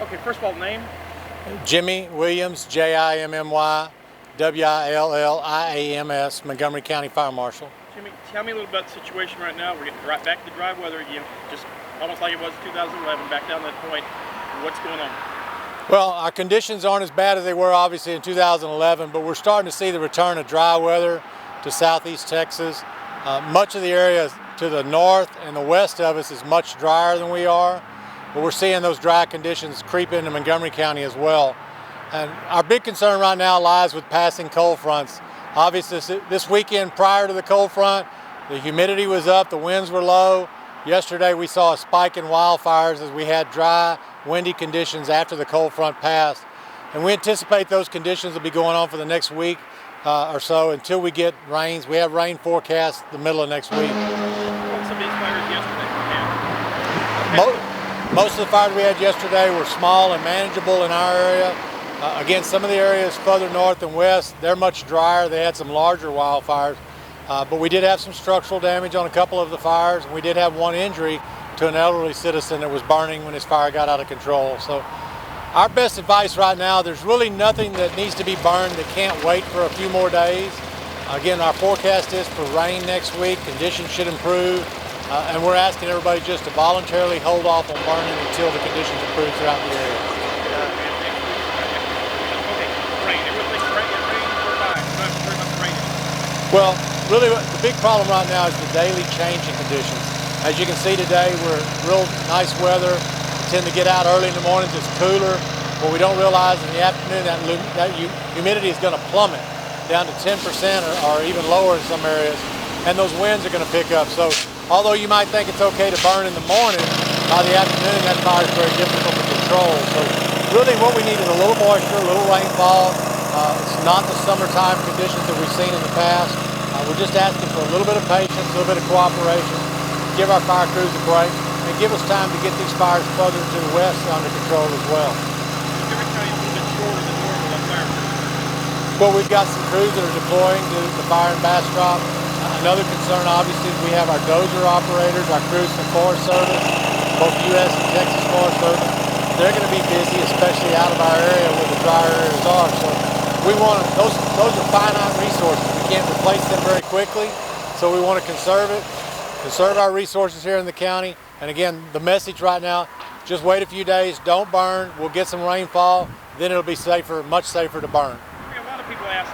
Okay, first of all, name? Jimmy Williams, Jimmy-Williams, Montgomery County Fire Marshal. Jimmy, tell me a little about the situation right now. We're getting right back to dry weather again, just almost like it was in 2011, back down that point. What's going on? Well, our conditions aren't as bad as they were obviously in 2011, but we're starting to see the return of dry weather to southeast Texas. Much of the area to the north and the west of us is much drier than we are, but we're seeing those dry conditions creep into Montgomery County as well. And our big concern right now lies with passing cold fronts. Obviously, this weekend prior to the cold front, the humidity was up, the winds were low. Yesterday we saw a spike in wildfires as we had dry, windy conditions after the cold front passed. And we anticipate those conditions will be going on for the next week or so until we get rains. We have rain forecast the middle of next week. What's some of these fires yesterday? Most of the fires we had yesterday were small and manageable in our area. Again, some of the areas further north and west, they're much drier. They had some larger wildfires, but we did have some structural damage on a couple of the fires. We did have one injury to an elderly citizen that was burning when his fire got out of control. So our best advice right now, there's really nothing that needs to be burned that can't wait for a few more days. Again, our forecast is for rain next week. Conditions should improve. And we're asking everybody just to voluntarily hold off on burning until the conditions improve throughout the area. Well, really the big problem right now is the daily change in conditions. As you can see today, we're real nice weather. We tend to get out early in the mornings, it's cooler. What we don't realize in the afternoon, that humidity is going to plummet down to 10% or even lower in some areas. And those winds are going to pick up. So although you might think it's okay to burn in the morning, by the afternoon that fire is very difficult to control. So really what we need is a little moisture, a little rainfall. It's not the summertime conditions that we've seen in the past. We're just asking for a little bit of patience, a little bit of cooperation, give our fire crews a break, and give us time to get these fires further to the west under control as well. Montgomery County is a little bit shorter than normal on fire crews. Well, we've got some crews that are deploying to the fire in Bastrop. Another concern, obviously, is we have our dozer operators, our crews from Forest Service, both U.S. and Texas Forest Service. They're going to be busy, especially out of our area where the drier areas are. So we want those are finite resources. We can't replace them very quickly. So we want to conserve our resources here in the county. And again, the message right now: just wait a few days, don't burn. We'll get some rainfall, then it'll be safer, much safer to burn. A lot of people ask,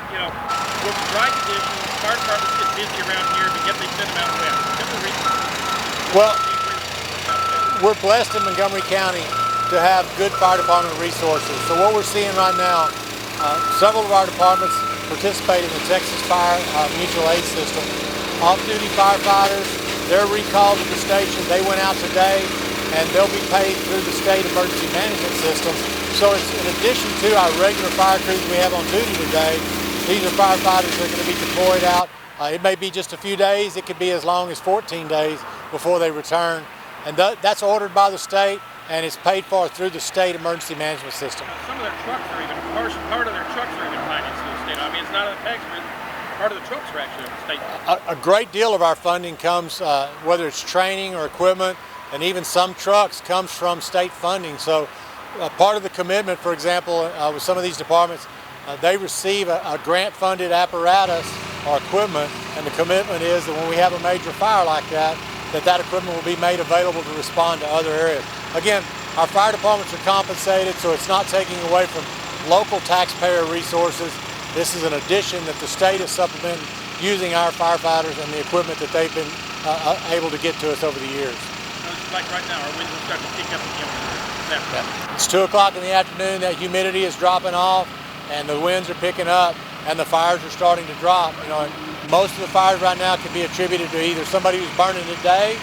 with dry conditions, fire departments get busy around here, but yet they send them out west. What's the reason? Well, we're blessed in Montgomery County to have good fire department resources. So what we're seeing right now, several of our departments participate in the Texas Fire Mutual Aid System. Off-duty firefighters, they're recalled at the station. They went out today, and they'll be paid through the state emergency management system. So it's in addition to our regular fire crews we have on duty today. These are firefighters that are going to be deployed out. It may be just a few days. It could be as long as 14 days before they return. And that's ordered by the state, and it's paid for through the state emergency management system. Some of their trucks are even, part of their trucks are even financed through the state. I mean, it's not a tax, but part of the trucks are actually on the state. A great deal of our funding comes, whether it's training or equipment, and even some trucks comes from state funding. So part of the commitment, for example, with some of these departments, they receive a grant-funded apparatus or equipment, and the commitment is that when we have a major fire like that, that equipment will be made available to respond to other areas. Again, our fire departments are compensated, so it's not taking away from local taxpayer resources. This is an addition that the state is supplementing using our firefighters and the equipment that they've been able to get to us over the years. Like right now, our winds will start to pick up again. It's 2 o'clock in the afternoon, that humidity is dropping off, and the winds are picking up, and the fires are starting to drop. And most of the fires right now can be attributed to either somebody who's burning today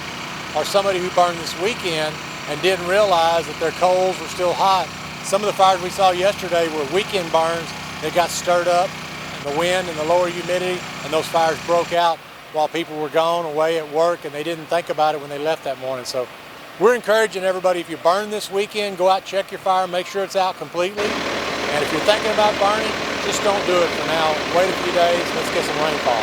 or somebody who burned this weekend and didn't realize that their coals were still hot. Some of the fires we saw yesterday were weekend burns that got stirred up, and the wind and the lower humidity, and those fires broke out while people were gone away at work, and they didn't think about it when they left that morning. So we're encouraging everybody, if you burn this weekend, go out, check your fire, make sure it's out completely. And if you're thinking about burning, just don't do it for now. Wait a few days, let's get some rainfall.